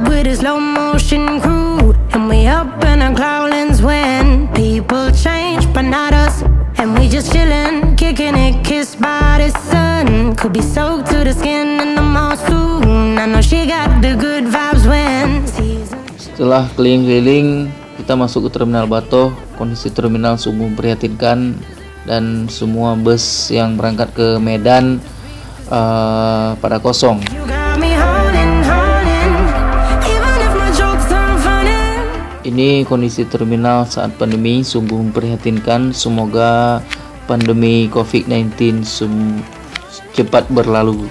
with a slow motion crew, and we up in our growlings when people change, but not us. And we just chillin', kicking it, kissed by the sun. Could be soaked to the skin in the mall soon. I know she got the good vibes when Setelah keliling-keliling, kita masuk ke Terminal Batoh. Kondisi terminal sungguh memprihatinkan dan semua bus yang berangkat ke Medan pada kosong. Ini kondisi terminal saat pandemi sungguh memprihatinkan. Semoga pandemi COVID-19 cepat berlalu.